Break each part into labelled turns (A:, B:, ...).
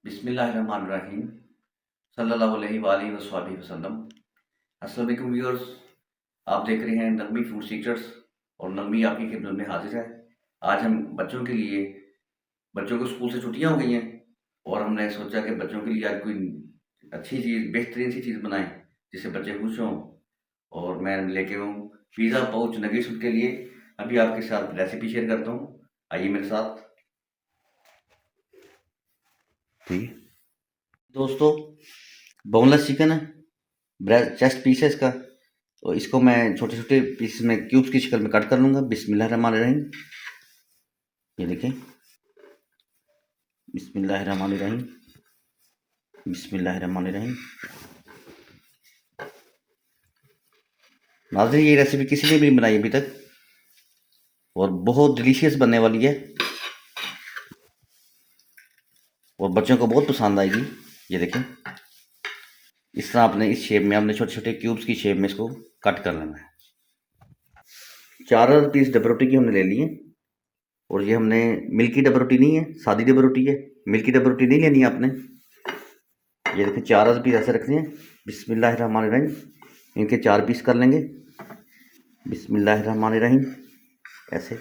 A: बिस्मिल्लाहिर्रहमानिर्रहीम सल्लल्लाहु अलैहि वसल्लम। अस्सलाम वालेकुम व्यूअर्स, आप देख रहे हैं नगमी फूड सीक्रेट्स और नगमी आपकी खिदमत में हाजिर है। आज हम बच्चों के लिए, बच्चों को स्कूल से छुट्टियां हो गई हैं और हमने सोचा कि बच्चों के लिए आज कोई अच्छी चीज़, बेहतरीन सी चीज़ बनाएं जिससे बच्चे खुश हों। और मैं लेके हूँ पिज़्ज़ा पाउच नगेट्स उनके लिए। अभी आपके साथ रेसिपी शेयर करता हूँ, आइए मेरे साथ। ठीक दोस्तों, बोनलेस चिकन है, ब्रेस्ट चेस्ट पीस है इसका। तो इसको मैं छोटे छोटे पीस में क्यूब्स की शक्ल में कट कर लूँगा। बिस्मिल्लाहिर्रहमानिर्रहीम। ये देखें, बिस्मिल्लाहिर्रहमानिर्रहीम, बिस्मिल्लाहिर्रहमानिर्रहीम। नाज़रीन, ये रेसिपी किसी ने भी नहीं बनाई अभी तक और बहुत डिलीशियस बनने वाली है और बच्चों को बहुत पसंद आएगी। ये देखें, इस तरह आपने इस शेप में, आपने छोटे छोटे क्यूब्स की शेप में इसको कट कर लेना है। 4 पीस डबर रोटी की हमने ले लिए और ये हमने मिल्की डबर रोटी नहीं है, सादी डबर रोटी है। मिल्की डबर रोटी नहीं लेनी है आपने। ये देखिए, 4 पीस ऐसे रखने हैं। बिस्मिल्लाहिर्रहमानिर्रहीम। इनके 4 पीस कर लेंगे। बिस्मिल्लाहिर्रहमानिर्रहीम। ऐसे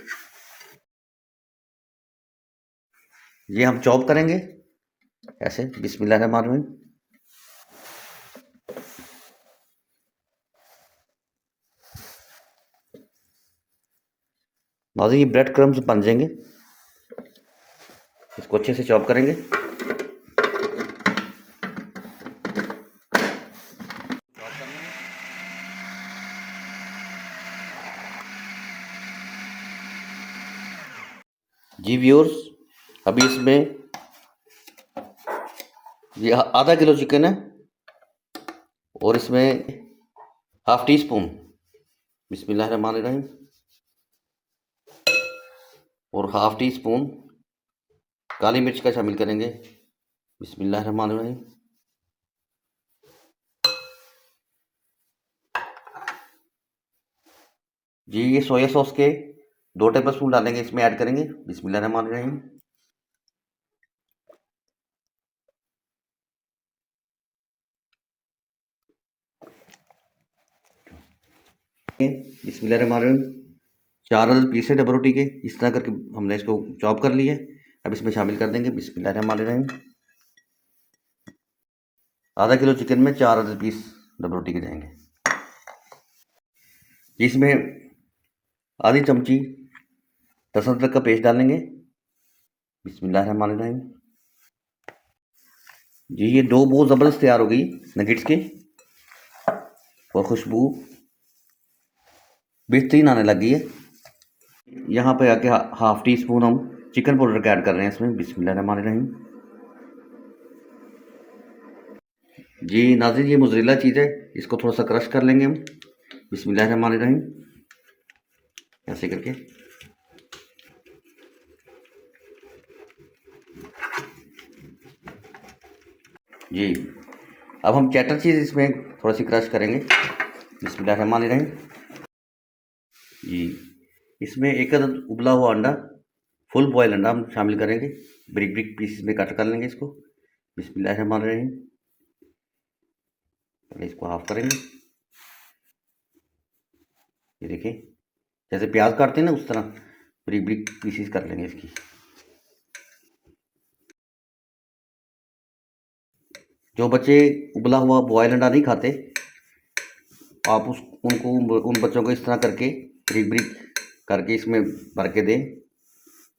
A: ये हम चॉप करेंगे ऐसे। बिस्मिल्लाहिर्रहमानिर्रहीम। नाज़रीन, ये ब्रेड क्रम्स बन जाएंगे, इसको अच्छे से चॉप करेंगे। जी व्यूअर्स, अभी इसमें ये आधा किलो चिकन है और इसमें हाफ टी स्पून बिस्मिल्लाहिर्रहमानिर्रहीम और हाफ टी स्पून काली मिर्च का शामिल करेंगे। बिस्मिल्लाहिर्रहमानिर्रहीम। जी, ये सोया सॉस के 2 टेबल स्पून डालेंगे, इसमें ऐड करेंगे। बिस्मिल्लाहिर्रहमानिर्रहीम। बिस्मिल्लाहिर्रहमानिर्रहीम। 4 पीस है डबर रोटी के, इस तरह करके हमने इसको चॉप कर लिया है। अब इसमें शामिल कर देंगे। बिस्मिल्लाहिर्रहमानिर्रहीम। आधा किलो चिकन में 4 पीस डबर रोटी के जाएंगे। इसमें आधी चमची लहसुन अदरक का पेस्ट डालेंगे। बिस्मिल्लाहिर्रहमानिर्रहीम। जी, ये डो बहुत ज़बरदस्त तैयार हो गई नगेट्स की और खुशबू बेहतरीन आने लग गई है। यहाँ पे आके हाफ टी स्पून हम चिकन पाउडर का ऐड कर रहे हैं इसमें। बिस्मिल्लाहिर्रहमानिर्रहीम। जी नाज़रीन, ये मोज़रेला चीज़ है, इसको थोड़ा सा क्रश कर लेंगे हम। बिस्मिल्लाहिर्रहमानिर्रहीम। ऐसे करके जी, अब हम चैटर चीज़ इसमें थोड़ा सी क्रश करेंगे। बिस्मिल्लाहिर्रहमानिर्रहीम। जी, इसमें एक अदद उबला हुआ अंडा, फुल बॉयल अंडा हम शामिल करेंगे। ब्रिक ब्रिक पीसेस में कट कर लेंगे इसको। बिस्मिल्लाहिर्रहमानिर्रहीम। पहले इसको हाफ करेंगे। ये देखिए, जैसे प्याज काटते हैं ना, उस तरह ब्रिक ब्रिक पीसेस कर लेंगे इसकी। जो बच्चे उबला हुआ बॉयल अंडा नहीं खाते, आप उन बच्चों को इस तरह करके ब्रिक ब्रिक करके इसमें भर के दें।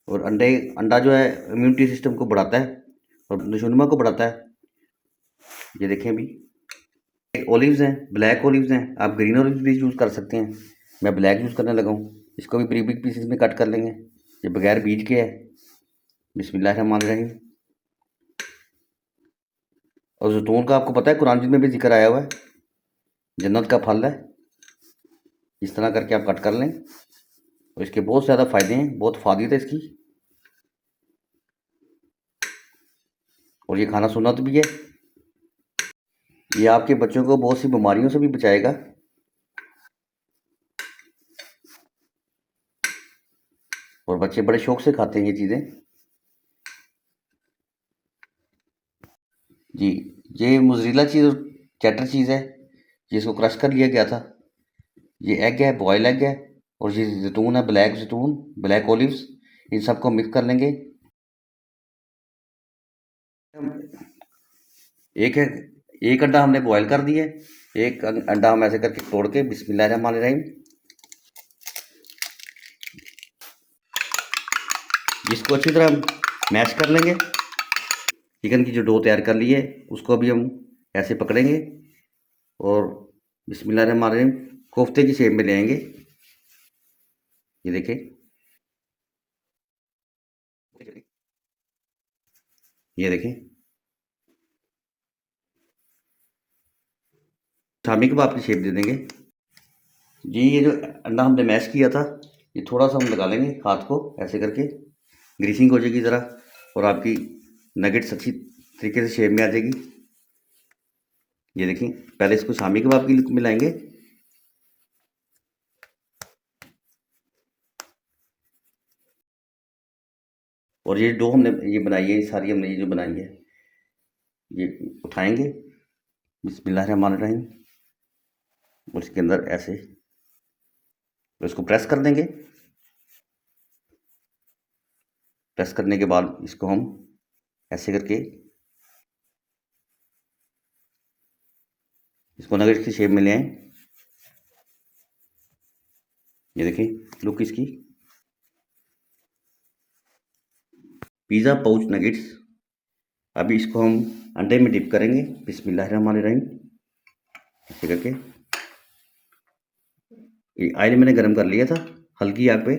A: और अंडा जो है इम्यूनिटी सिस्टम को बढ़ाता है और नशोनुमा को बढ़ाता है। ये देखें, अभी ओलिव्स हैं, ब्लैक ओलिव्स हैं, आप ग्रीन ओलिव्स भी यूज़ कर सकते हैं। मैं ब्लैक यूज़ करने लगा हूँ। इसको भी ब्रिक ब्रिक पीसेस में कट कर लेंगे। ये बगैर बीज के है। बिस्मिल्लाहिर्रहमानिर्रहीम। और जैतून का आपको पता है, कुरान में भी जिक्र आया हुआ है, जन्नत का फल है। इस तरह करके आप कट कर लें और इसके बहुत ज़्यादा फ़ायदे हैं, बहुत फ़ायदे है इसकी। और ये खाना सुन्नत भी है। ये आपके बच्चों को बहुत सी बीमारियों से भी बचाएगा। और बच्चे बड़े शौक से खाते हैं ये चीज़ें। जी, ये मोज़रेला चीज़ और चेडर चीज़ है, जिसको क्रश कर लिया गया था। ये एग है, बॉयल एग है, और ये ज़ैतून है, ब्लैक ज़ैतून, ब्लैक ओलिव्स, इन सबको मिक्स कर लेंगे। एक है, एक अंडा हमने बॉयल कर दिया है, एक अंडा हम ऐसे करके तोड़ के बिस्मिल्लाहिर्रहमानिर्रहीम इसको अच्छी तरह मैश कर लेंगे। चिकन की जो डो तैयार कर ली है उसको अभी हम ऐसे पकड़ेंगे और बिस्मिल्लाहिर्रहमानिर्रहीम कोफ्ते की शेप में ले आएंगे। ये देखें, ये देखें, शामी कबाब की शेप दे देंगे। जी, ये जो अंडा हमने मैश किया था, ये थोड़ा सा हम लगा लेंगे हाथ को ऐसे करके, ग्रीसिंग हो जाएगी ज़रा, और आपकी नगेट्स अच्छी तरीके से शेप में आ जाएगी। ये देखिए, पहले इसको शामी कबाब की लुक में लाएंगे। और ये डो हमने ये बनाई है, सारी हमने ये जो बनाई है, ये उठाएंगे बिस्मिल्लाहिर्रहमानिर्रहीम, और इसके अंदर ऐसे तो इसको प्रेस कर देंगे। प्रेस करने के बाद इसको हम ऐसे करके इसको नगेट की शेप में ले आए। ये देखिए लुक इसकी, पिज़्ज़ा पाउच नगेट्स। अभी इसको हम अंडे में डिप करेंगे बिस्मिल्लाहिर्रहमानिर्रहीम ऐसे करके। ये ऑयल मैंने गर्म कर लिया था, हल्की आग पे,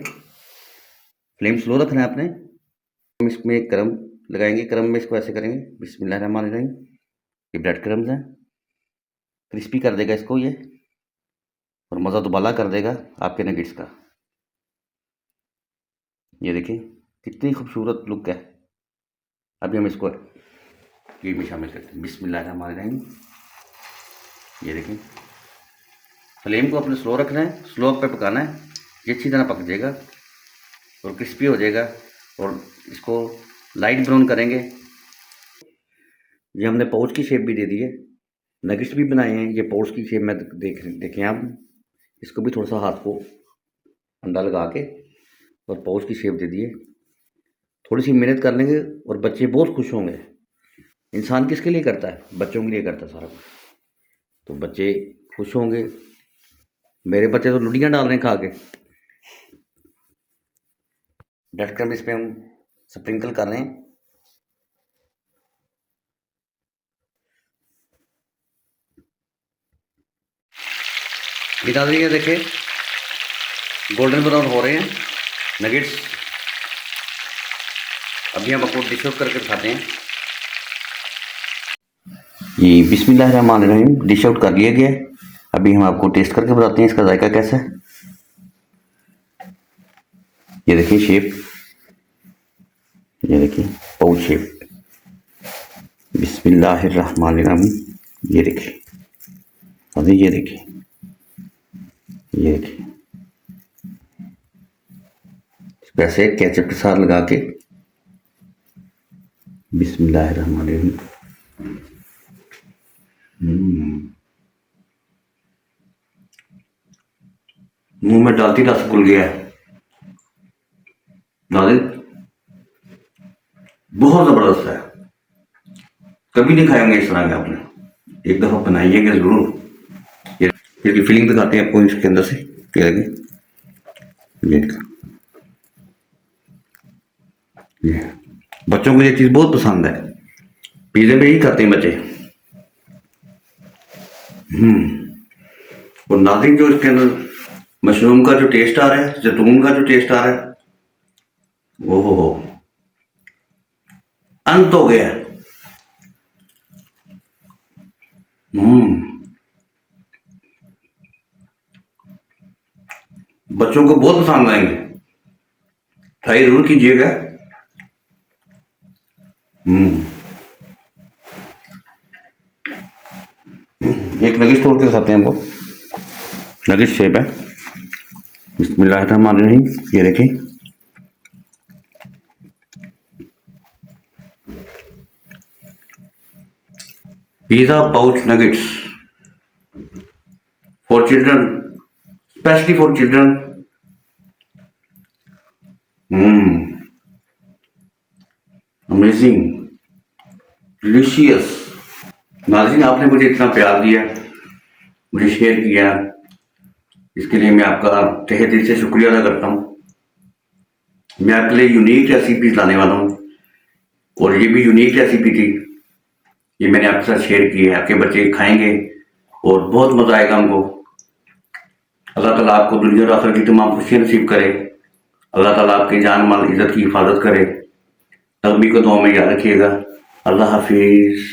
A: फ्लेम स्लो रखना है आपने। हम इसमें क्रम लगाएंगे, क्रम में इसको ऐसे करेंगे बिस्मिल्लाहिर्रहमानिर्रहीम। ये ब्रेड क्रम्स हैं, क्रिस्पी कर देगा इसको ये, और मज़ा दुबाला कर देगा आपके नगेट्स का। ये देखिए कितनी खूबसूरत लुक है। अभी हम इसको घी में शामिल करते हैं बिस्मिल्लाहिर्रहमानिर्रहीम। ये देखिए, फ्लेम को अपने स्लो रखना है, स्लो पे पकाना है, ये अच्छी तरह पक जाएगा और क्रिस्पी हो जाएगा। और इसको लाइट ब्राउन करेंगे। ये हमने पाउच की शेप भी दे दी है, नगेट्स भी बनाए हैं, ये पाउच की शेप में देखें आप। इसको भी थोड़ा सा हाथ को अंडा लगा के और पाउच की शेप दे दी है। थोड़ी सी मेहनत कर लेंगे और बच्चे बहुत खुश होंगे। इंसान किसके लिए करता है? बच्चों के लिए करता है सारा कुछ, तो बच्चे खुश होंगे। मेरे बच्चे तो लुड़ियाँ डाल रहे हैं खा के। ब्रेड क्रम्ब इस पे हम स्प्रिंकल कर रहे हैं। ये डाल रही है, देखे गोल्डन ब्राउन हो रहे हैं नगेट्स। अभी हम आपको डिश आउट करके खाते हैं। ये बिस्मिल्लाहिर्रहमानिर्रहीम डिश आउट कर लिया गया है। अभी हम आपको टेस्ट करके बताते हैं इसका जायका कैसा है। ये देखिए शेप, ये देखिए पाउच शेप बिस्मिल्लाहिर्रहमानिर्रहीम। ये देखिए, अभी ये देखिए, ये देखिए वैसे केचप के साथ लगा के बिस्मिल्लाहिर्रहमानिर्रहीम। मुंह में डालती रस घुल गया है। नादिर बहुत जबरदस्त है, कभी नहीं खाएंगे इस तरह के आपने, एक दफा बनाइएगा जरूर। ये इसकी फीलिंग दिखाते हैं आपको इसके अंदर से, ये लगे ये बच्चों को ये चीज बहुत पसंद है, पिज्जे पे ही खाते हैं बच्चे। और नादिर जो इसके अंदर मशरूम का जो टेस्ट आ रहा है, जैतून का जो टेस्ट आ रहा है, ओहो अंत हो गया। बच्चों को बहुत पसंद आएंगे, ट्राई जरूर कीजिएगा। एक नगेट्स तोड़ के खाते हैं हम लोग, नगेट्स शेप है बिस्मिल्लाहिर्रहमानिर्रहीम। ये देखिए, pizza pouch nuggets for children, specially for children. Amazing, delicious. नाज़रीन, आपने मुझे इतना प्यार दिया, मुझे शेयर किया, इसके लिए मैं आपका तहे दिल से शुक्रिया अदा करता हूँ। मैं आपके लिए यूनिक रेसिपीज लाने वाला हूँ, और ये भी यूनिक रेसिपी थी, ये मैंने आपके साथ शेयर की है। आपके बच्चे खाएंगे और बहुत मज़ा आएगा हमको। अल्लाह ताला आपको दुनिया और आखिरत की तमाम खुशियाँ नसीब करे। अल्लाह ताला आपकी जान माल इज़्ज़त की हिफाजत करे। नगमी को दुआ में याद रखिएगा। अल्लाह हाफिज़।